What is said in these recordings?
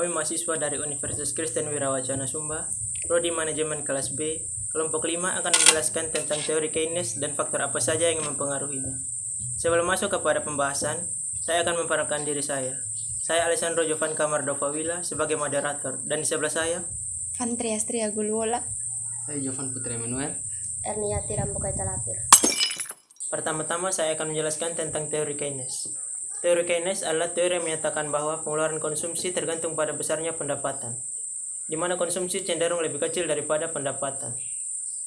Kami mahasiswa dari Universitas Kristen Wirawacana Sumba, Prodi Manajemen kelas B, kelompok 5 akan menjelaskan tentang teori Keynes dan faktor apa saja yang mempengaruhinya. Sebelum masuk kepada pembahasan, saya akan memperkenalkan diri saya. Saya Alessandro Jovan Kamardovawila sebagai moderator, dan di sebelah saya Fantri Astria Gulwola. Saya Jovan Putra Emanuel. Erniati Rambukai Talapir. Pertama-tama saya akan menjelaskan tentang teori Keynes. Teori Keynes adalah teori yang menyatakan bahwa pengeluaran konsumsi tergantung pada besarnya pendapatan, di mana konsumsi cenderung lebih kecil daripada pendapatan.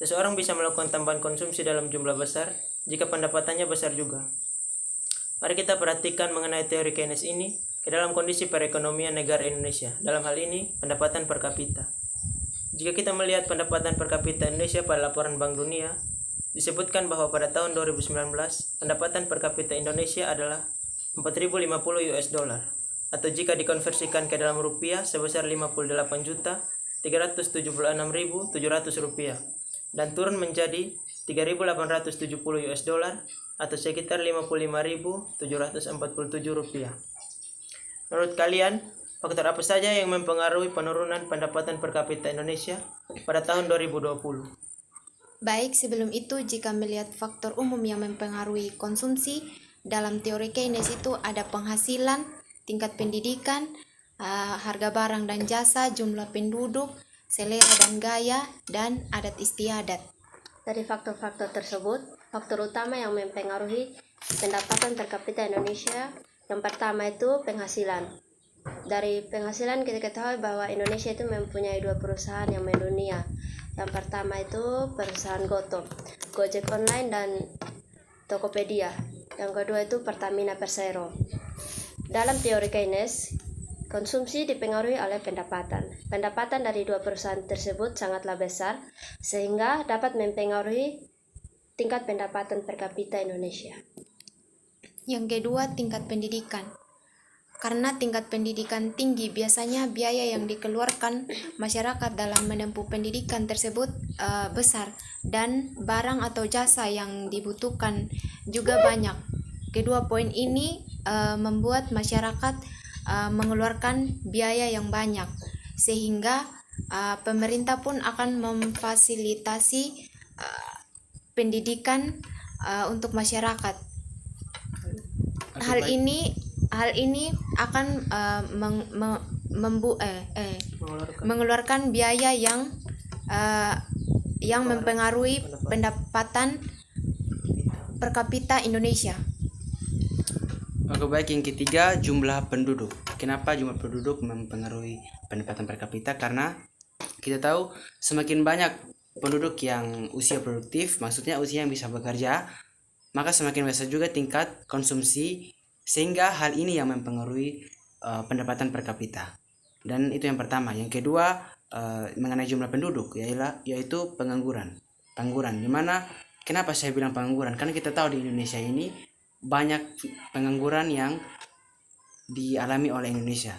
Seseorang bisa melakukan tambahan konsumsi dalam jumlah besar jika pendapatannya besar juga. Mari kita perhatikan mengenai teori Keynes ini ke dalam kondisi perekonomian negara Indonesia, dalam hal ini pendapatan per kapita. Jika kita melihat pendapatan per kapita Indonesia pada laporan Bank Dunia, disebutkan bahwa pada tahun 2019, pendapatan per kapita Indonesia adalah 4.050 US dollar, atau jika dikonversikan ke dalam rupiah sebesar 58.376.700 rupiah, dan turun menjadi 3.870 US dollar, atau sekitar 55.747 rupiah. Menurut kalian, faktor apa saja yang mempengaruhi penurunan pendapatan per kapita Indonesia pada tahun 2020? Baik, sebelum itu jika melihat faktor umum yang mempengaruhi konsumsi, dalam teori Keynes itu ada penghasilan, tingkat pendidikan, harga barang dan jasa, jumlah penduduk, selera dan gaya, dan adat istiadat. Dari faktor-faktor tersebut, faktor utama yang mempengaruhi pendapatan per kapita Indonesia, yang pertama itu penghasilan. Dari penghasilan kita ketahui bahwa Indonesia itu mempunyai dua perusahaan yang mendunia. Yang pertama itu perusahaan Gojek Online dan Tokopedia. Yang kedua itu Pertamina Persero. Dalam teori Keynes, konsumsi dipengaruhi oleh pendapatan. Pendapatan dari dua perusahaan tersebut sangatlah besar, sehingga dapat mempengaruhi tingkat pendapatan per kapita Indonesia. Yang kedua, tingkat pendidikan. Karena tingkat pendidikan tinggi, biasanya biaya yang dikeluarkan masyarakat dalam menempuh pendidikan tersebut besar, dan barang atau jasa yang dibutuhkan juga banyak. Kedua poin ini membuat masyarakat mengeluarkan biaya yang banyak, sehingga pemerintah pun akan memfasilitasi pendidikan untuk masyarakat. Hal ini akan mengeluarkan biaya yang mempengaruhi pendapatan per kapita Indonesia. Oke, baik, yang ketiga, jumlah penduduk. Kenapa jumlah penduduk mempengaruhi pendapatan per kapita? Karena kita tahu semakin banyak penduduk yang usia produktif, maksudnya usia yang bisa bekerja, maka semakin besar juga tingkat konsumsi, sehingga hal ini yang mempengaruhi pendapatan per kapita. Dan itu yang pertama. Yang kedua, mengenai jumlah penduduk, yaitu pengangguran. Dimana kenapa saya bilang pengangguran? Karena kita tahu di Indonesia ini banyak pengangguran yang dialami oleh Indonesia.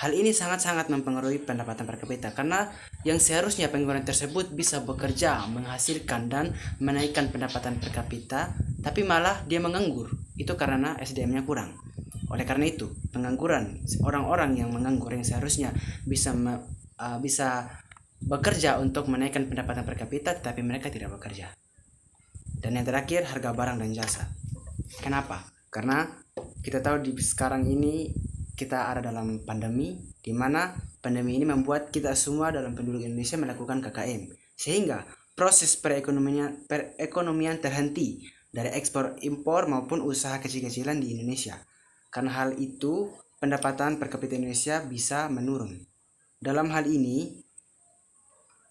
Hal ini sangat-sangat mempengaruhi pendapatan per kapita, karena yang seharusnya pengangguran tersebut bisa bekerja, menghasilkan dan menaikkan pendapatan per kapita, tapi malah dia menganggur. Itu karena SDM-nya kurang. Oleh karena itu, pengangguran, orang-orang yang menganggur yang seharusnya bisa bekerja untuk menaikkan pendapatan per kapita, tapi mereka tidak bekerja. Dan yang terakhir, harga barang dan jasa. Kenapa? Karena kita tahu sekarang ini kita ada dalam pandemi, di mana pandemi ini membuat kita semua dalam penduduk Indonesia melakukan KKM, sehingga proses perekonomian terhenti dari ekspor impor maupun usaha kecil-kecilan di Indonesia. Karena hal itu, pendapatan per kapita Indonesia bisa menurun. Dalam hal ini,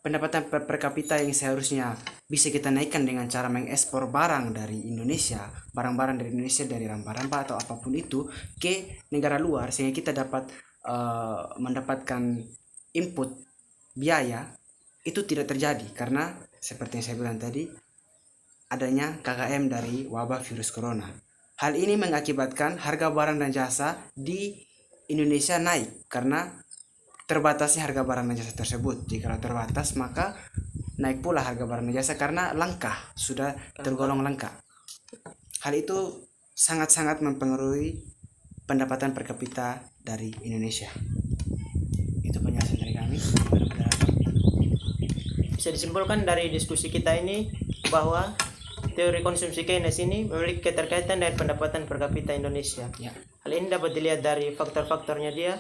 pendapatan per kapita yang seharusnya bisa kita naikkan dengan cara mengekspor barang dari Indonesia, barang-barang dari Indonesia, dari rempah-rempah atau apapun itu ke negara luar, sehingga kita dapat mendapatkan input biaya, itu tidak terjadi karena seperti yang saya bilang tadi, adanya KKM dari wabah virus corona. Hal ini mengakibatkan harga barang dan jasa di Indonesia naik karena terbatasnya harga barang dan jasa tersebut. Jika terbatas, maka naik pula harga barang dan jasa karena langka, sudah tergolong langka. Hal itu sangat-sangat mempengaruhi pendapatan per kapita dari Indonesia. Itu penjelasan dari kami. Gimana moderator? Bisa disimpulkan dari diskusi kita ini bahwa teori konsumsi Keynes ini memiliki keterkaitan dengan pendapatan per kapita Indonesia. Ya. Hal ini dapat dilihat dari faktor-faktornya dia.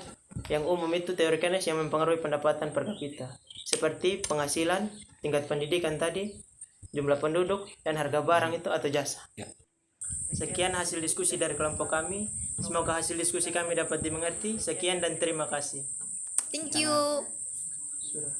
Yang umum itu teori Keynes yang mempengaruhi pendapatan per kapita, seperti penghasilan, tingkat pendidikan tadi, jumlah penduduk, dan harga barang itu atau jasa. Ya. Sekian hasil diskusi dari kelompok kami. Semoga hasil diskusi kami dapat dimengerti. Sekian dan terima kasih. Thank you. Sudah.